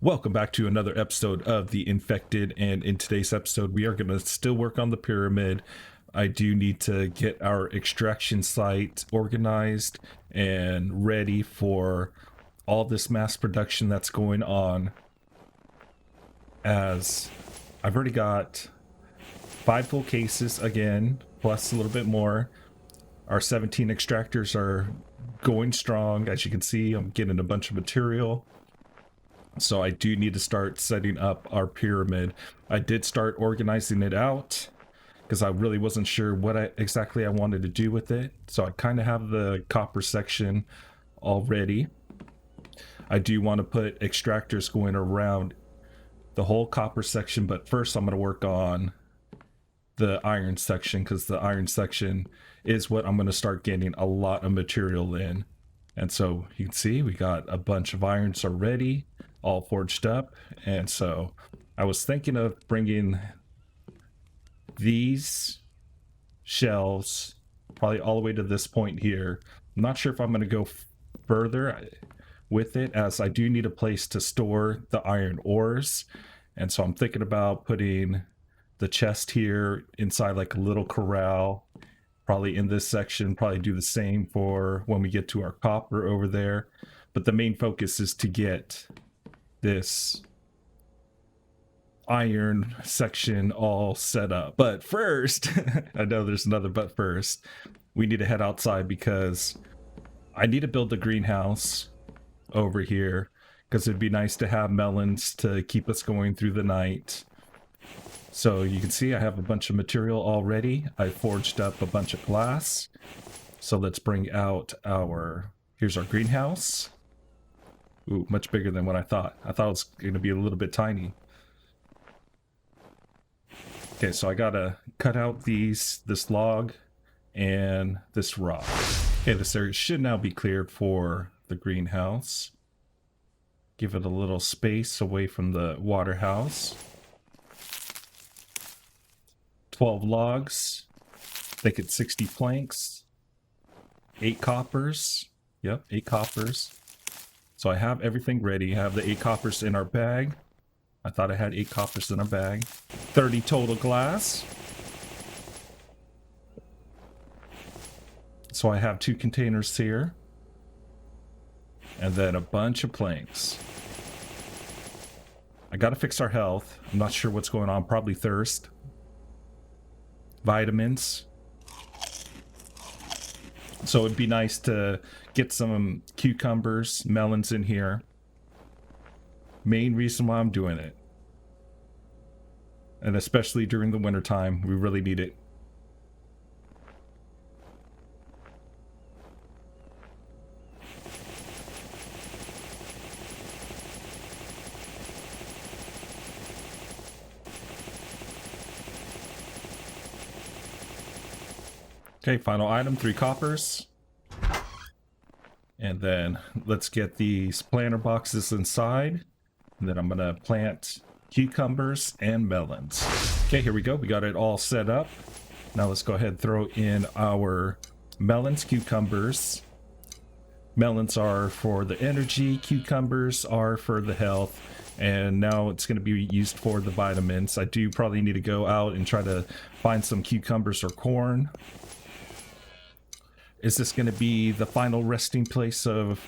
Welcome back to another episode of The Infected, and in today's episode we are going to still work on the pyramid. I do need to get our extraction site organized and ready for all this mass production that's going on, as I've already got 5 full cases again, plus a little bit more. Our 17 extractors are going strong. As you can see, I'm getting a bunch of material. So I do need to start setting up our pyramid. I did start organizing it out because I really wasn't sure what exactly I wanted to do with it. So I kind of have the copper section already. I do want to put extractors going around the whole copper section, but first I'm going to work on the iron section, because the iron section is what I'm going to start getting a lot of material in. And so you can see we got a bunch of irons already, all forged up. And so I was thinking of bringing these shelves probably all the way to this point here. I'm not sure if I'm going to go further with it, as I do need a place to store the iron ores. And so I'm thinking about putting the chest here inside like a little corral, probably in this section, probably do the same for when we get to our copper over there. But the main focus is to get this iron section all set up. But first, I know there's another but first, we need to head outside because I need to build the greenhouse over here, because it'd be nice to have melons to keep us going through the night. So you can see I have a bunch of material already. I forged up a bunch of glass. So let's bring out here's our greenhouse. Ooh, much bigger than what I thought. I thought it was going to be a little bit tiny. Okay, so I gotta cut out this log and this rock. Okay, this area should now be cleared for the greenhouse. Give it a little space away from the water house. 12 logs. Think it's 60 planks. 8 coppers. Yep, 8 coppers. So I have everything ready. I have the 8 coppers in our bag. I thought I had 8 coppers in our bag. 30 total glass. So I have 2 containers here. And then a bunch of planks. I gotta fix our health. I'm not sure what's going on. Probably thirst. Vitamins. So it'd be nice to get some cucumbers, melons in here. Main reason why I'm doing it. And especially during the winter time, we really need it. Okay, final item, 3 coppers. And then let's get these planter boxes inside. And then I'm gonna plant cucumbers and melons. Okay, here we go. We got it all set up. Now let's go ahead and throw in our melons, cucumbers. Melons are for the energy, cucumbers are for the health. And now it's going to be used for the vitamins. I do probably need to go out and try to find some cucumbers or corn. Is this going to be the final resting place of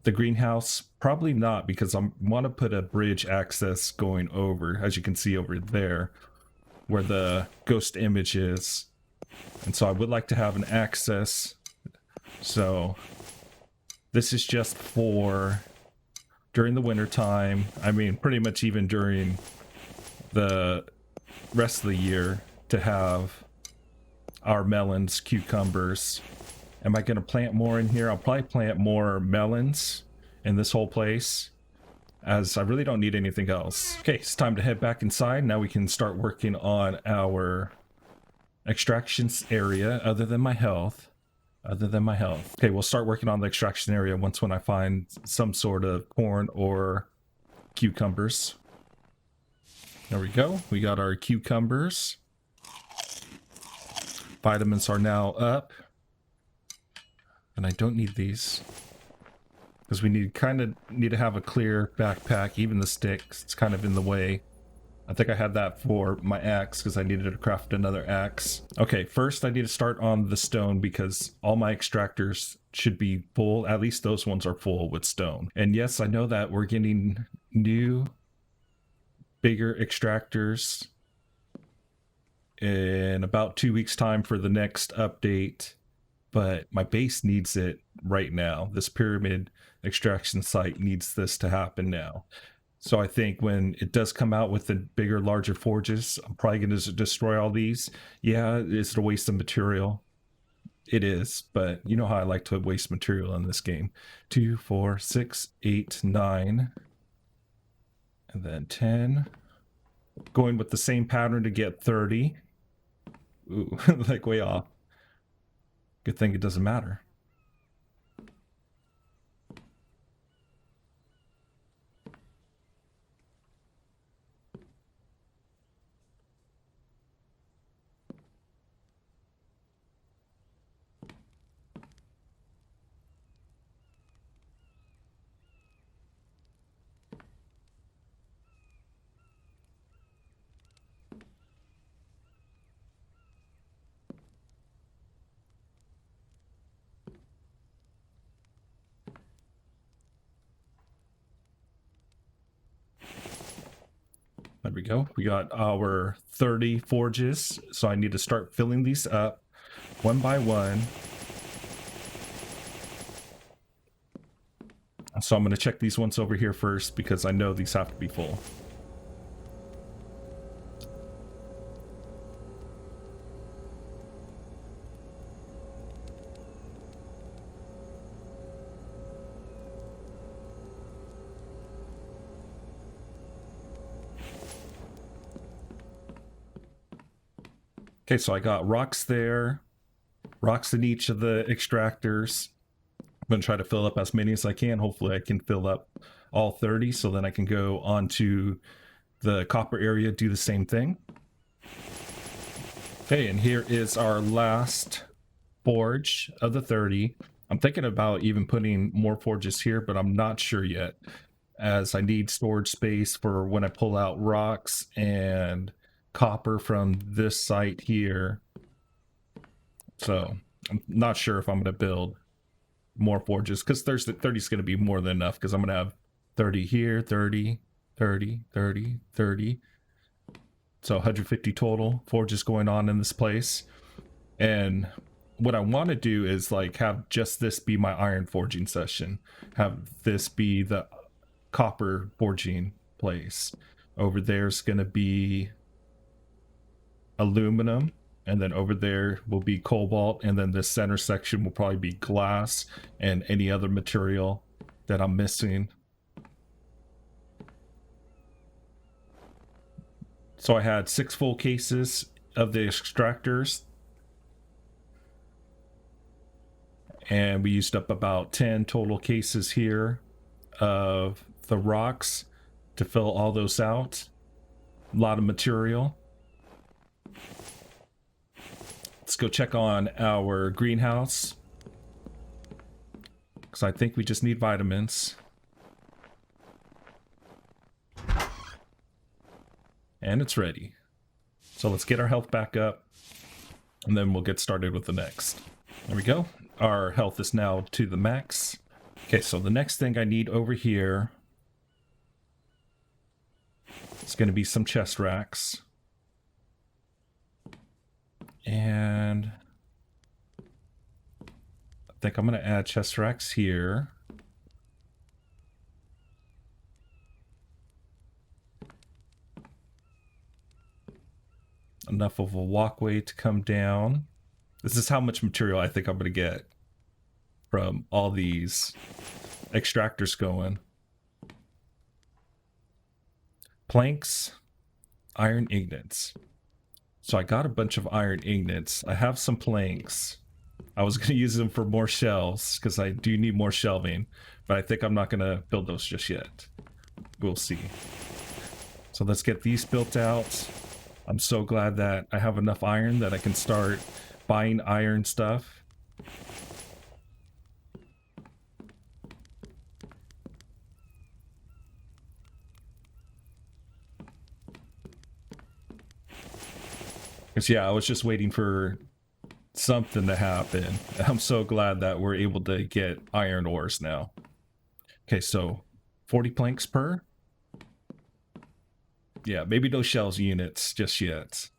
the greenhouse? Probably not, because I want to put a bridge access going over, as you can see over there, where the ghost image is. And so I would like to have an access. So this is just for during the winter time. I mean, pretty much even during the rest of the year, to have our melons, cucumbers. Am I going to plant more in here? I'll probably plant more melons in this whole place, as I really don't need anything else. Okay, it's time to head back inside. Now we can start working on our extractions area, other than my health. Okay, we'll start working on the extraction area when I find some sort of corn or cucumbers. There we go. We got our cucumbers. Vitamins are now up. And I don't need these. because we need to have a clear backpack. Even the sticks, it's kind of in the way. I think I had that for my axe because I needed to craft another axe. Okay, first I need to start on the stone because all my extractors should be full. At least those ones are full with stone. And yes, I know that we're getting new, bigger extractors in about 2 weeks' time for the next update. But my base needs it right now. This pyramid extraction site needs this to happen now. So I think when it does come out with the bigger, larger forges, I'm probably going to destroy all these. Yeah, it's a waste of material. It is, but you know how I like to waste material in this game. 2, 4, 6, 8, 9, and then 10. Going with the same pattern to get 30. Ooh, like way off. Good thing it doesn't matter. There we go. We got our 30 forges. So I need to start filling these up one by one. So I'm going to check these ones over here first because I know these have to be full. Okay, so I got rocks there, rocks in each of the extractors. I'm going to try to fill up as many as I can. Hopefully I can fill up all 30 so then I can go on to the copper area, do the same thing. Okay, and here is our last forge of the 30. I'm thinking about even putting more forges here, but I'm not sure yet, as I need storage space for when I pull out rocks and copper from this site here. So I'm not sure if I'm going to build more forges because 30 is going to be more than enough because I'm going to have 30 here, 30, 30, 30, 30. So 150 total forges going on in this place. And what I want to do is like have just this be my iron forging session. Have this be the copper forging place. Over there's going to be aluminum, and then over there will be cobalt, and then this center section will probably be glass and any other material that I'm missing. So I had 6 full cases of the extractors, and we used up about 10 total cases here of the rocks to fill all those out. A lot of material. Let's go check on our greenhouse, because I think we just need vitamins. And it's ready. So let's get our health back up, and then we'll get started with the next. There we go. Our health is now to the max. Okay, so the next thing I need over here is going to be some chest racks. And I think I'm going to add chest racks here. Enough of a walkway to come down. This is how much material I think I'm going to get from all these extractors going. Planks, iron ingots. So I got a bunch of iron ingots. I have some planks. I was going to use them for more shelves because I do need more shelving, but I think I'm not going to build those just yet. We'll see. So let's get these built out. I'm so glad that I have enough iron that I can start buying iron stuff. Because yeah, I was just waiting for something to happen. I'm so glad that we're able to get iron ores now. Okay, so 40 planks per. Yeah, maybe no shells units just yet.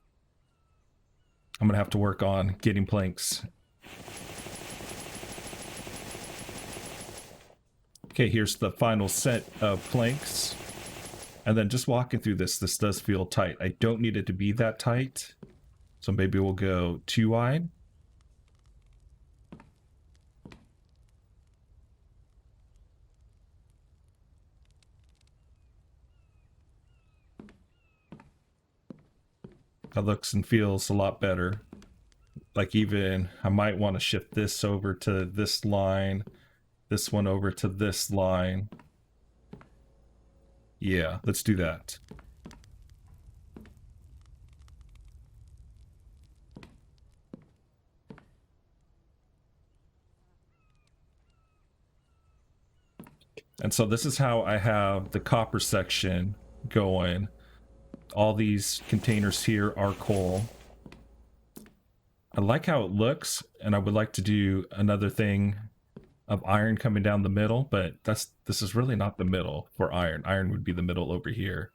I'm gonna have to work on getting planks. Okay, here's the final set of planks. And then just walking through this does feel tight. I don't need it to be that tight. So maybe we'll go 2 wide. That looks and feels a lot better. Like even, I might want to shift this over to this line, this one over to this line. Yeah, let's do that. And so this is how I have the copper section going. All these containers here are coal. I like how it looks, and I would like to do another thing of iron coming down the middle, but this is really not the middle for iron. Iron would be the middle over here.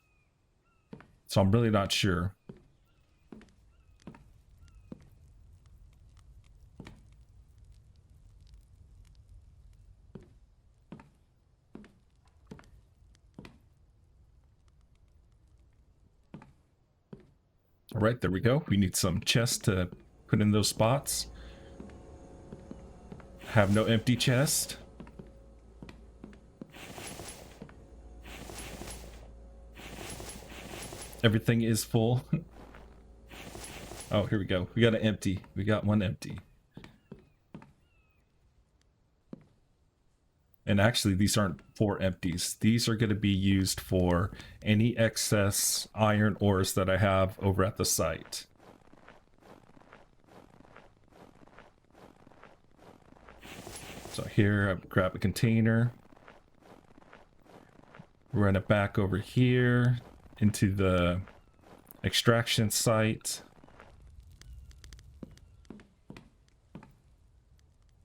So I'm really not sure. All right, there we go. We need some chests to put in those spots. Have no empty chest. Everything is full. Oh, here we go. We got an empty. We got one empty. And actually, these aren't for empties. These are going to be used for any excess iron ores that I have over at the site. So here, I grab a container. Run it back over here into the extraction site.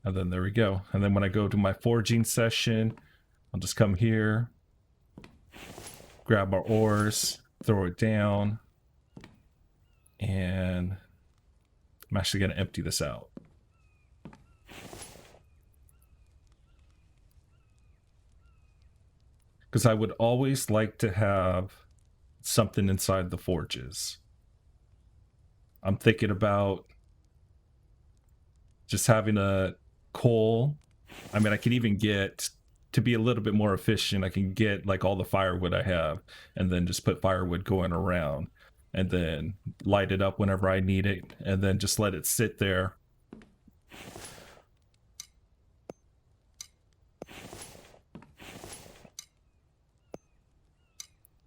And then there we go. And then when I go to my forging session, I'll just come here, grab our ores, throw it down, and I'm actually going to empty this out. Because I would always like to have something inside the forges. I'm thinking about just having a coal. I mean, I can even get, to be a little bit more efficient, I can get like all the firewood I have and then just put firewood going around and then light it up whenever I need it and then just let it sit there.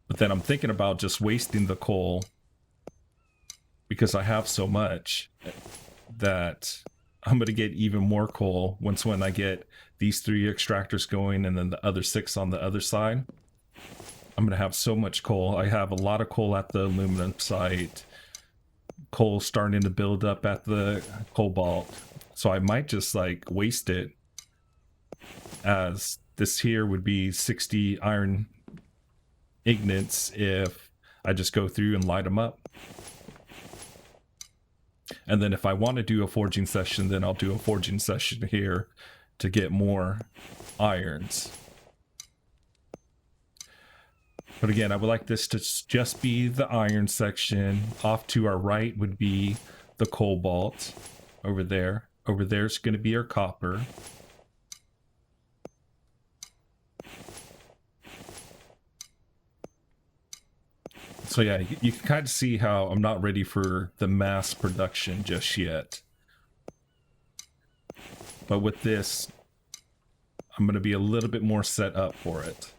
But then I'm thinking about just wasting the coal because I have so much that I'm going to get even more coal when I get these 3 extractors going and then the other 6 on the other side. I'm going to have so much coal. I have a lot of coal at the aluminum site. Coal starting to build up at the cobalt. So I might just like waste it, as this here would be 60 iron ingots if I just go through and light them up. And then if I want to do a forging session, then I'll do a forging session here to get more irons. But again, I would like this to just be the iron section. Off to our right would be the cobalt over there. Over there is going to be our copper. So yeah, you can kind of see how I'm not ready for the mass production just yet. But with this, I'm going to be a little bit more set up for it.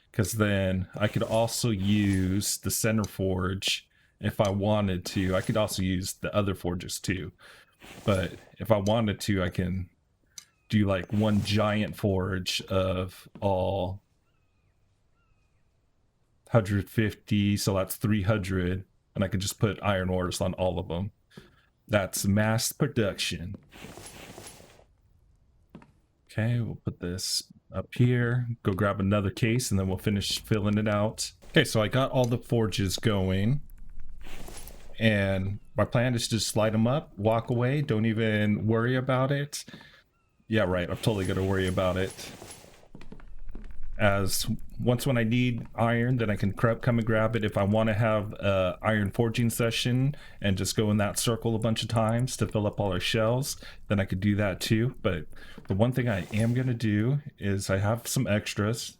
Because then I could also use the center forge if I wanted to. I could also use the other forges too. But if I wanted to, I can do like one giant forge of all 150, so that's 300 and I can just put iron ores on all of them. That's mass production. Okay, we'll put this up here, go grab another case, and then we'll finish filling it out. Okay, so I got all the forges going, and my plan is to just light them up, walk away, don't even worry about it. Yeah, right, I'm totally gonna worry about it. As once when I need iron, then I can come and grab it. If I want to have a iron forging session and just go in that circle a bunch of times to fill up all our shells, then I could do that too. But the one thing I am going to do is I have some extras.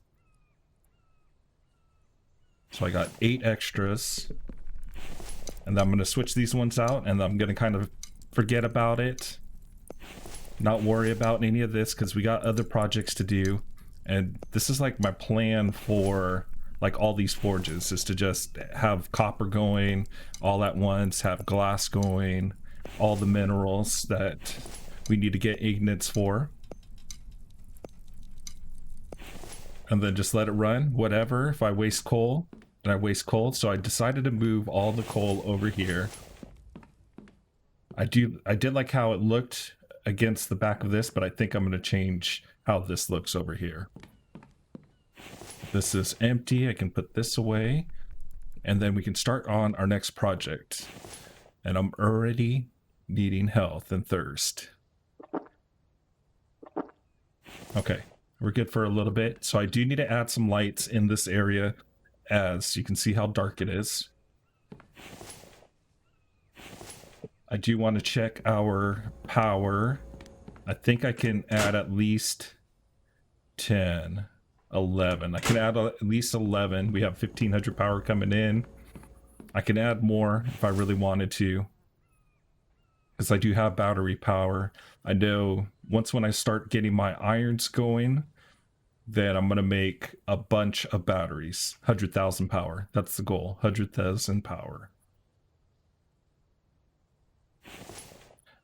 So I got 8 extras, and I'm going to switch these ones out, and I'm going to kind of forget about it, not worry about any of this, because we got other projects to do. And this is like my plan for like all these forges, is to just have copper going all at once, have glass going, all the minerals that we need to get ingots for, and then just let it run. Whatever, if I waste coal, then I waste coal. So I decided to move all the coal over here. I did like how it looked against the back of this, but I think I'm going to change how this looks over here. This is empty. I can put this away, and then we can start on our next project. And I'm already needing health and thirst. Okay, we're good for a little bit. So I do need to add some lights in this area, as you can see how dark it is. I do want to check our power. I think I can add at least 10, 11. I can add at least 11. We have 1500 power coming in. I can add more if I really wanted to, because I do have battery power. I know once when I start getting my irons going, then I'm going to make a bunch of batteries. 100,000 power. That's the goal. 100,000 power.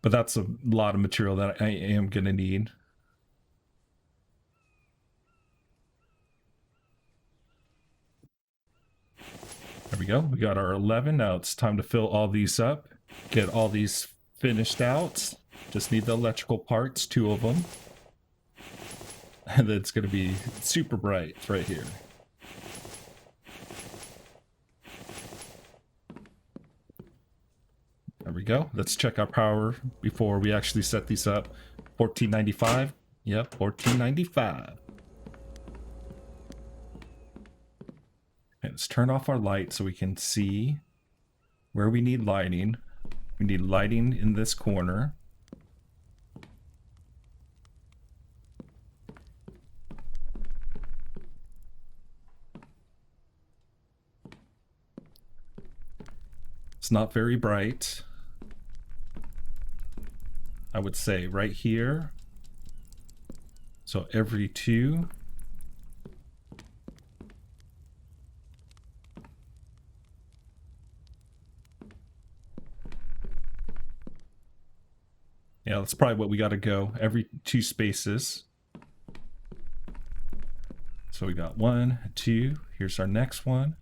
But that's a lot of material that I am going to need. There we go. We got our 11. Now it's time to fill all these up. Get all these finished out. Just need the electrical parts, 2 of them. And then it's going to be super bright right here. There we go. Let's check our power before we actually set these up. 1495. Yep, 1495. Okay, let's turn off our light so we can see where we need lighting. We need lighting in this corner. It's not very bright. I would say right here. So every 2. Yeah, that's probably what we got to go. Every 2 spaces. So we got 1, 2. Here's our next one.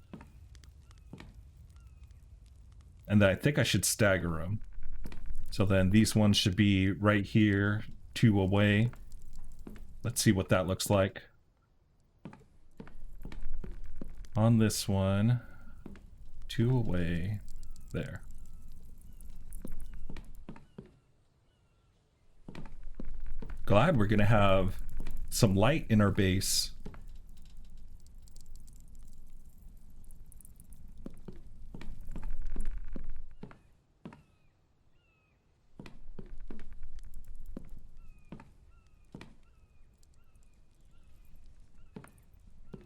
And then I think I should stagger them. So then these ones should be right here, 2 away. Let's see what that looks like. On this one, 2 away, there. Glad we're gonna have some light in our base.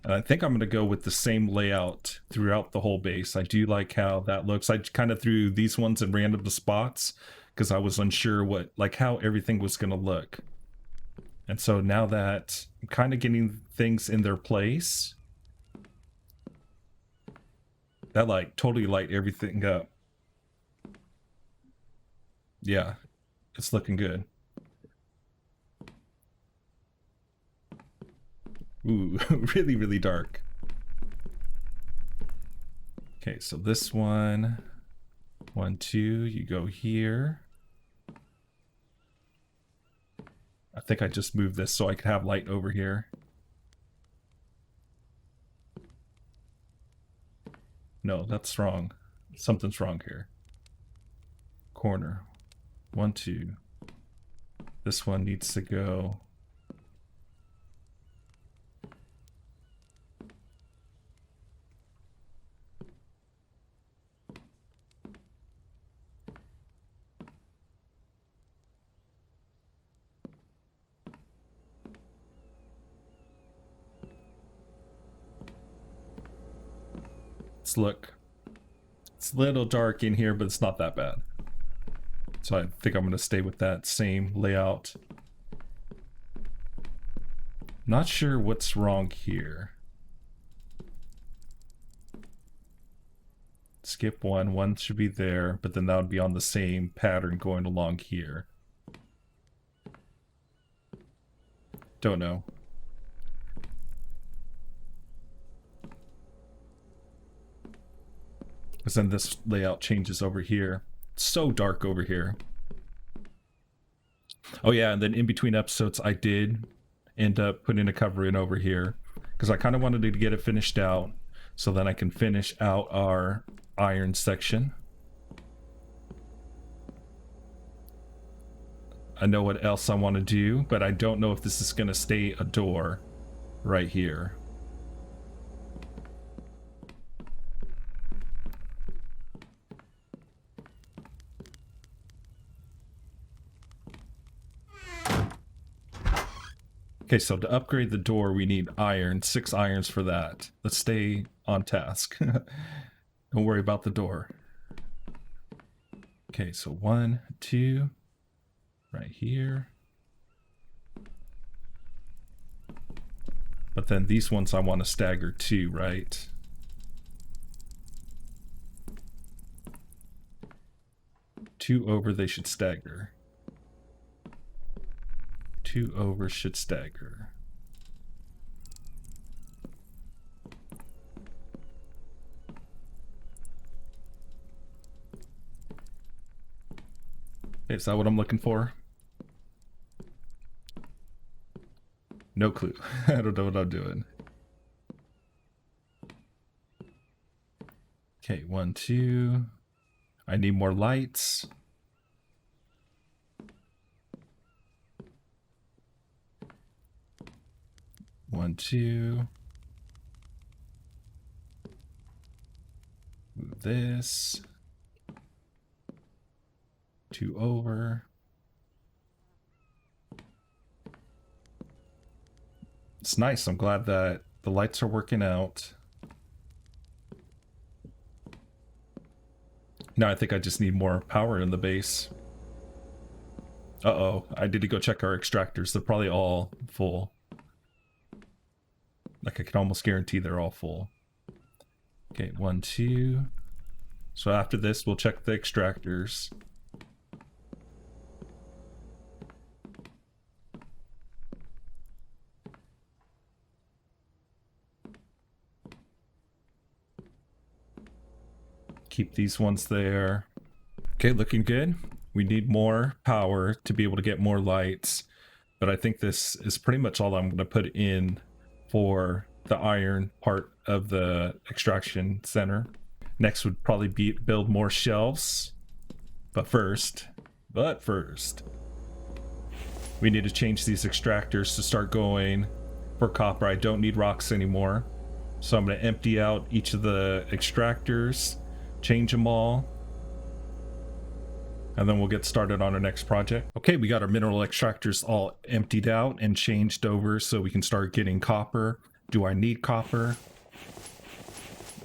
And I think I'm going to go with the same layout throughout the whole base. I do like how that looks. I kind of threw these ones in random spots because I was unsure how everything was going to look. And so now that I'm kind of getting things in their place, that totally light everything up. Yeah, it's looking good. Ooh, really, really dark. Okay, so this one, 1, 2, you go here. I think I just moved this so I could have light over here. No, that's wrong. Something's wrong here. Corner. 1, 2. This one needs to go. Let's look. It's a little dark in here, but it's not that bad. So I think I'm going to stay with that same layout. Not sure what's wrong here. Skip one. One should be there, but then that would be on the same pattern going along here. Don't know. Because then this layout changes over here. It's so dark over here. Oh yeah, and then in between episodes I did end up putting a cover in over here because I kind of wanted to get it finished out so then I can finish out our iron section. I know what else I want to do, but I don't know if this is going to stay a door right here. Okay, so to upgrade the door, we need iron, 6 irons for that. Let's stay on task. Don't worry about the door. Okay, so 1, 2, right here. But then these ones I want to stagger too, right? Two over, they should stagger. 2 over should stagger. Okay, is that what I'm looking for? No clue. I don't know what I'm doing. Okay, 1, 2. I need more lights. One, 2. Move this. 2 over. It's nice. I'm glad that the lights are working out. Now I think I just need more power in the base. Uh-oh. I need to go check our extractors. They're probably all full. Like I can almost guarantee they're all full. Okay, 1, 2. So after this, we'll check the extractors. Keep these ones there. Okay, looking good. We need more power to be able to get more lights, but I think this is pretty much all I'm going to put in for the iron part of the extraction center. Next would probably be build more shelves, but first, we need to change these extractors to start going for copper. I don't need rocks anymore, so I'm going to empty out each of the extractors, change them all, and then we'll get started on our next project. Okay, we got our mineral extractors all emptied out and changed over so we can start getting copper. Do I need copper?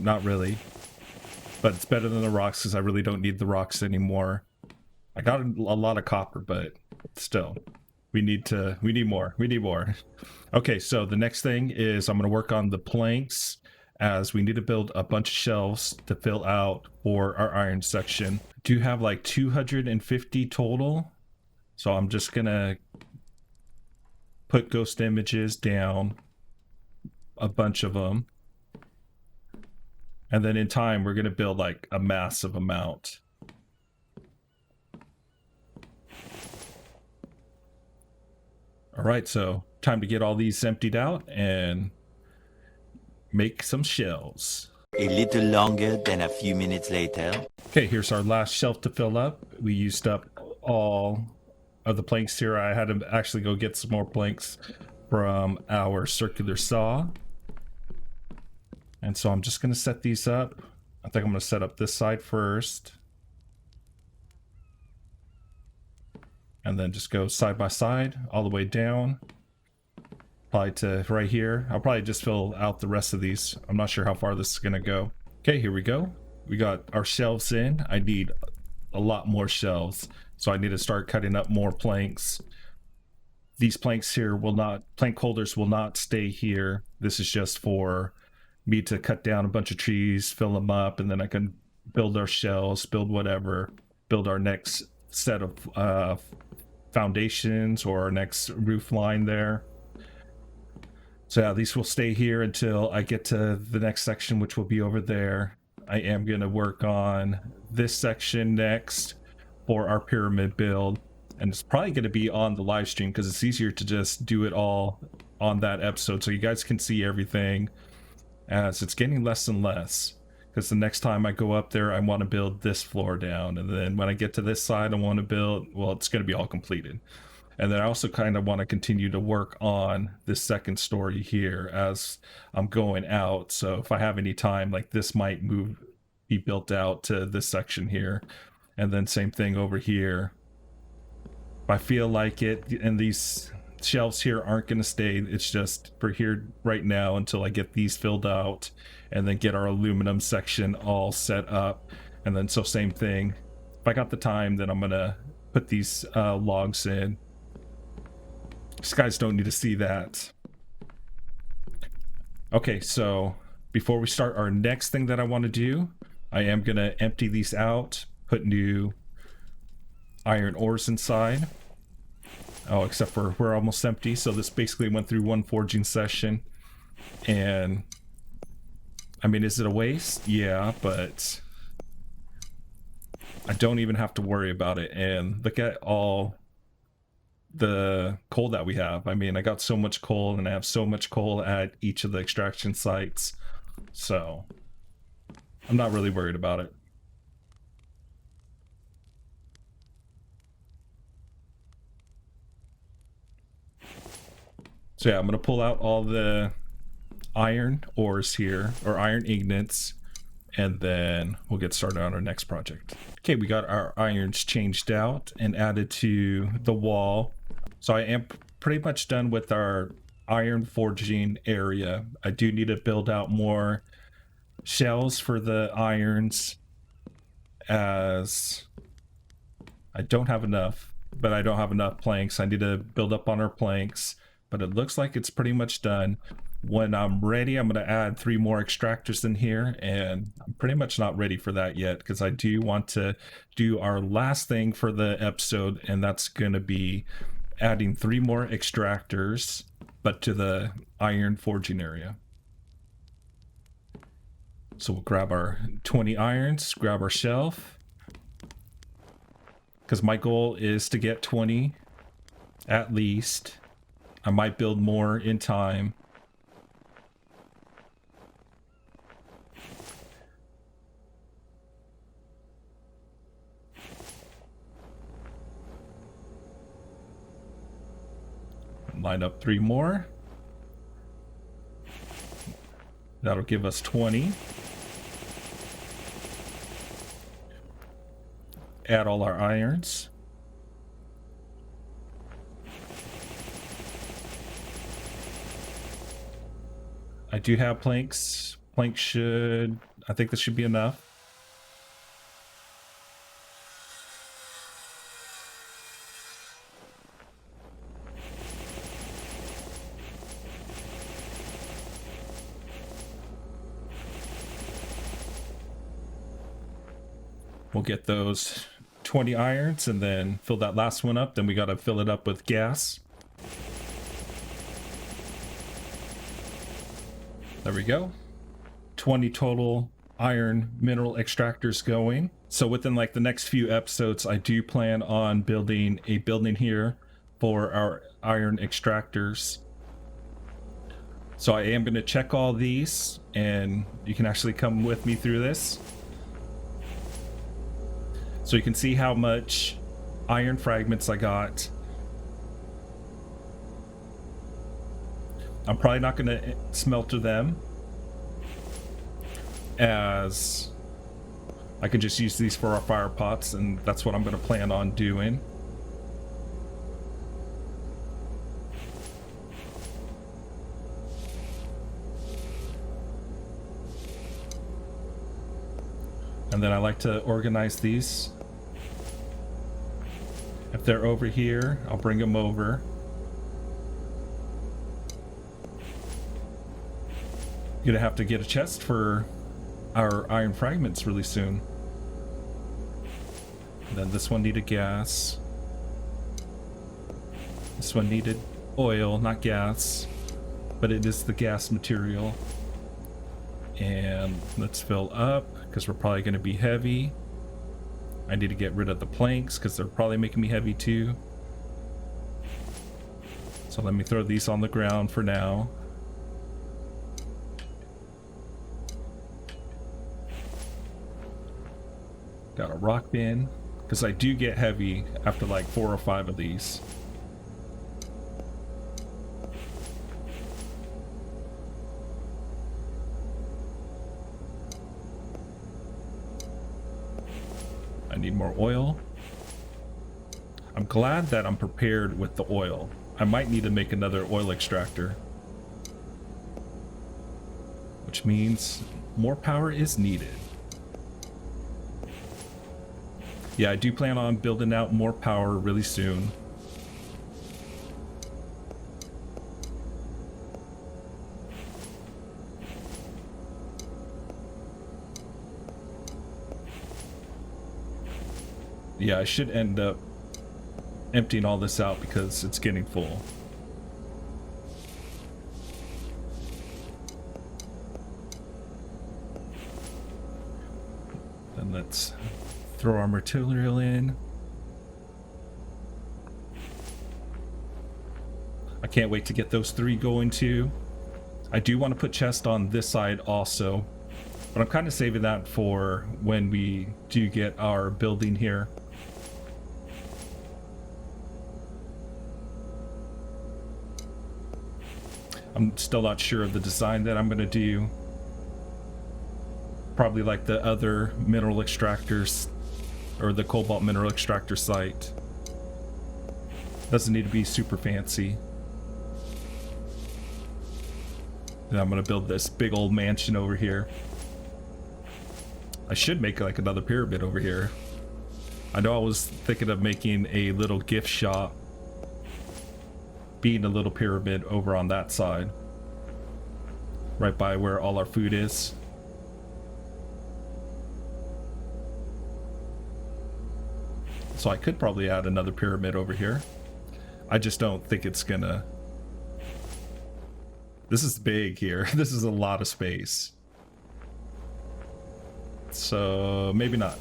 Not really, but it's better than the rocks because I really don't need the rocks anymore. I got a lot of copper, but still, we need more. Okay, so the next thing is I'm going to work on the planks, as we need to build a bunch of shelves to fill out for our iron section. I do have like 250 total, so I'm just gonna put ghost images down, a bunch of them, and then in time we're gonna build like a massive amount. right, so time to get all these emptied out and make some shelves. A little longer than a few minutes later. Okay, here's our last shelf to fill up. We used up all of the planks here. I had to actually go get some more planks from our circular saw. And so I'm just going to set these up. I think I'm going to set up this side first. And then just go side by side all the way down. Probably to right here. I'll probably just fill out the rest of these. I'm not sure how far this is going to go. Okay, here we go. We got our shelves in. I need a lot more shelves. So I need to start cutting up more planks. These planks here will not, plank holders will not stay here. This is just for me to cut down a bunch of trees, fill them up, and then I can build our shelves, build whatever, build our next set of foundations or our next roof line there. So yeah, these will stay here until I get to the next section, which will be over there. I am going to work on this section next for our pyramid build. And it's probably going to be on the live stream because it's easier to just do it all on that episode so you guys can see everything as it's getting less and less. Because the next time I go up there, I want to build this floor down. And then when I get to this side, I want to build, well, it's going to be all completed. And then I also kind of want to continue to work on this second story here as I'm going out. So if I have any time, like this might be built out to this section here. And then same thing over here. If I feel like it, and these shelves here aren't going to stay, it's just for here right now until I get these filled out and then get our aluminum section all set up. And then so same thing. If I got the time, then I'm going to put these logs in. These guys don't need to see that. Okay, so before we start our next thing that I want to do, I am going to empty these out, put new iron ores inside. Oh, except for we're almost empty. So this basically went through one forging session. And I mean, is it a waste? Yeah, but I don't even have to worry about it. And look at all the coal that we have. I mean, I got so much coal and I have so much coal at each of the extraction sites. So I'm not really worried about it. So yeah, I'm going to pull out all the iron ores here, or iron ingots, and then we'll get started on our next project. Okay, we got our irons changed out and added to the wall. So I am pretty much done with our iron forging area. I do need to build out more shells for the irons, as I don't have enough, but I don't have enough planks. I need to build up on our planks, but it looks like it's pretty much done. When I'm ready, I'm going to add 3 more extractors in here, and I'm pretty much not ready for that yet because I do want to do our last thing for the episode, and that's going to be adding 3 more extractors, but to the iron forging area. So we'll grab our 20 irons, grab our shelf, because my goal is to get 20 at least. I might build more in time. Line up 3 more. That'll give us 20. Add all our irons. I do have planks. Planks should, I think this should be enough. We'll get those 20 irons and then fill that last one up. Then we got to fill it up with gas. There we go. 20 total iron mineral extractors going. So within like the next few episodes, I do plan on building a building here for our iron extractors. So I am going to check all these, and you can actually come with me through this. So you can see how much iron fragments I got. I'm probably not going to smelter them, as I can just use these for our fire pots, and that's what I'm going to plan on doing. And then I like to organize these. If they're over here, I'll bring them over. Gonna have to get a chest for our iron fragments really soon. And then this one needed gas. This one needed oil, not gas, but it is the gas material. And let's fill up, because we're probably going to be heavy. I need to get rid of the planks, because they're probably making me heavy too. So let me throw these on the ground for now. Got a rock bin, because I do get heavy after like 4 or 5 of these. I need more oil. I'm glad that I'm prepared with the oil. I might need to make another oil extractor, which means more power is needed. Yeah, I do plan on building out more power really soon. Yeah, I should end up emptying all this out because it's getting full. Then let's throw our material in. I can't wait to get those 3 going too. I do want to put chest on this side also, but I'm kind of saving that for when we do get our building here. I'm still not sure of the design that I'm going to do. Probably like the other mineral extractors, or the cobalt mineral extractor site. Doesn't need to be super fancy. And I'm going to build this big old mansion over here. I should make like another pyramid over here. I know I was thinking of making a little gift shop, being a little pyramid over on that side, right by where all our food is. So I could probably add another pyramid over here. I just don't think it's gonna... This is big here. This is a lot of space. So maybe not.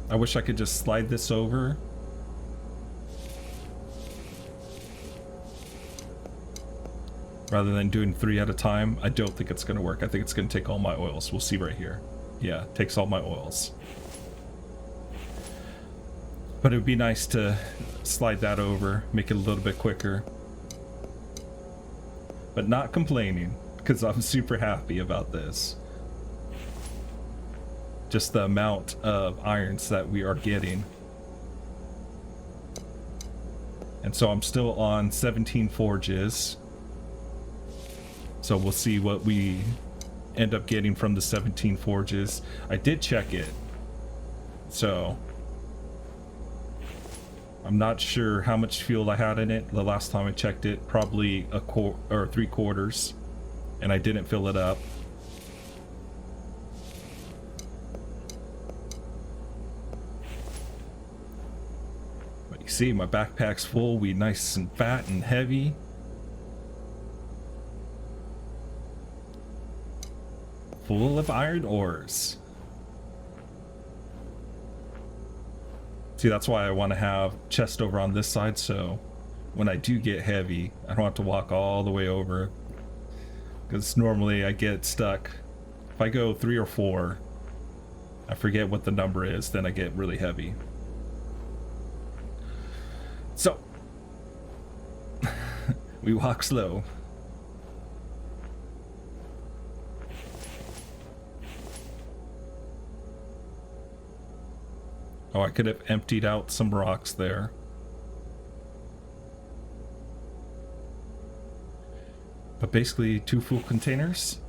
I wish I could just slide this over. Rather than doing 3 at a time. I don't think it's going to work. I think it's going to take all my oils. We'll see right here. Yeah, it takes all my oils. But it would be nice to slide that over, make it a little bit quicker. But not complaining, because I'm super happy about this. Just the amount of irons that we are getting. And so I'm still on 17 forges. So we'll see what we end up getting from the 17 forges. I did check it, so I'm not sure how much fuel I had in it. The last time I checked it, probably a quarter or 3/4, and I didn't fill it up. But you see, my backpack's full. We nice and fat and heavy. Full of iron ores. See, that's why I want to have chest over on this side, so when I do get heavy, I don't have to walk all the way over. Because normally I get stuck. If I go 3 or 4, I forget what the number is, then I get really heavy. So, we walk slow. Oh, I could have emptied out some rocks there. But basically 2 full containers.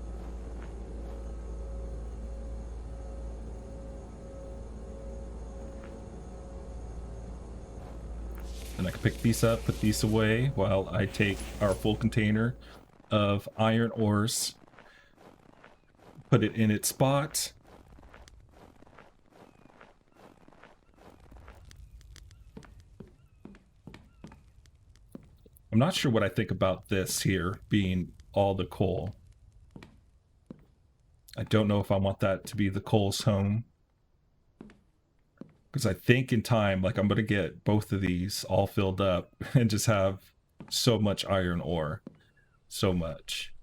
And I can pick these up, put these away while I take our full container of iron ores, put it in its spot. I'm not sure what I think about this here being all the coal. I don't know if I want that to be the coal's home. Because I think in time, like, I'm going to get both of these all filled up and just have so much iron ore. So much.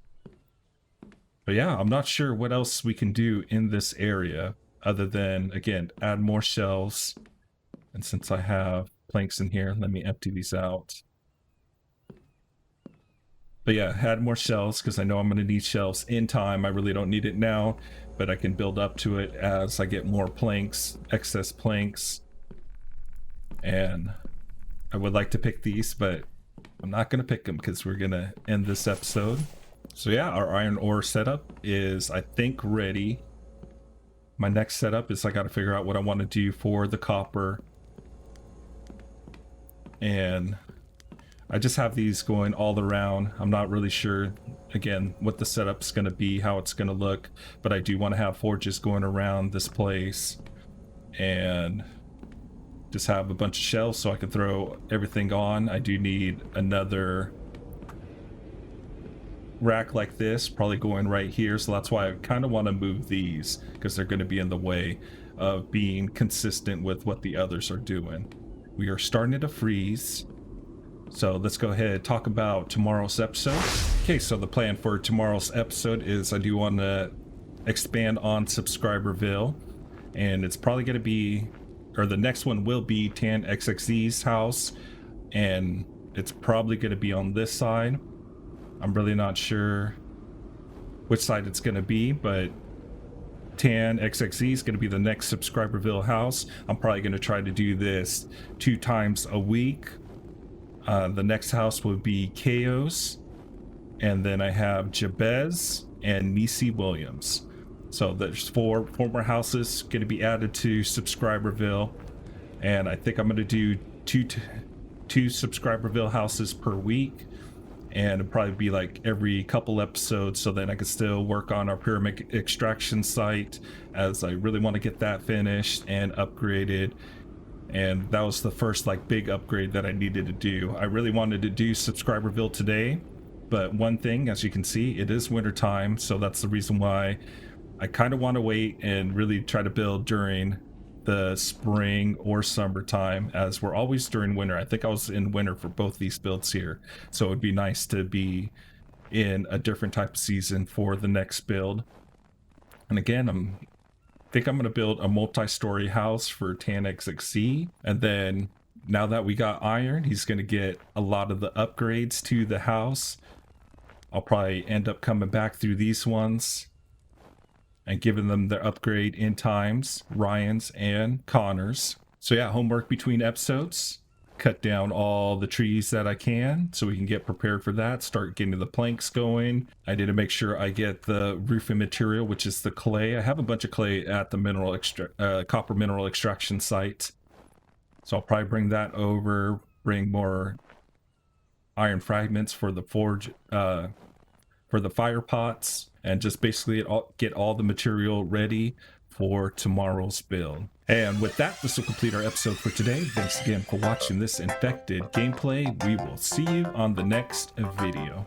But yeah, I'm not sure what else we can do in this area other than, again, add more shelves. And since I have planks in here, let me empty these out. But yeah, add more shelves because I know I'm going to need shelves in time. I really don't need it now, but I can build up to it as I get more planks, excess planks. And I would like to pick these, but I'm not going to pick them because we're going to end this episode. So yeah, our iron ore setup is, I think, ready. My next setup is I got to figure out what I want to do for the copper. And I just have these going all around. I'm not really sure, again, what the setup's going to be, how it's going to look, but I do want to have forges going around this place and just have a bunch of shelves so I can throw everything on. I do need another rack like this, probably going right here, so that's why I kind of want to move these because they're going to be in the way of being consistent with what the others are doing. We are starting to freeze. So let's go ahead and talk about tomorrow's episode. Okay, so the plan for tomorrow's episode is I do want to expand on Subscriberville, and it's probably going to be, or the next one will be TanXXZ's house, and it's probably going to be on this side. I'm really not sure which side it's going to be, but TanXXZ is going to be the next Subscriberville house. I'm probably going to try to do this 2 times a week. The next house would be Chaos, and then I have Jabez and Nisi Williams. So there's 4 more houses going to be added to Subscriberville, and I think I'm going to do two Subscriberville houses per week, and it'll probably be like every couple episodes, so then I can still work on our pyramid extraction site, as I really want to get that finished and upgraded. And that was the first like big upgrade that I needed to do. I really wanted to do Subscriberville today, but one thing, as you can see, it is winter time, so that's the reason why I kind of want to wait and really try to build during the spring or summertime, as we're always during winter. I think I was in winter for both these builds here, so it would be nice to be in a different type of season for the next build. And again, I think I'm going to build a multi-story house for TanXXZ, and then now that we got iron, he's going to get a lot of the upgrades to the house. I'll probably end up coming back through these ones and giving them their upgrade in times, Ryan's and Connor's. So yeah, homework between episodes. cut down all the trees that I can so we can get prepared for that, start getting the planks going. I need to make sure I get the roofing material, which is the clay. I have a bunch of clay at the copper mineral extraction site, so I'll probably bring that over, bring more iron fragments for the forge, for the fire pots, and just basically get all the material ready for tomorrow's build. And with that, this will complete our episode for today. Thanks again for watching this infected gameplay. We will see you on the next video.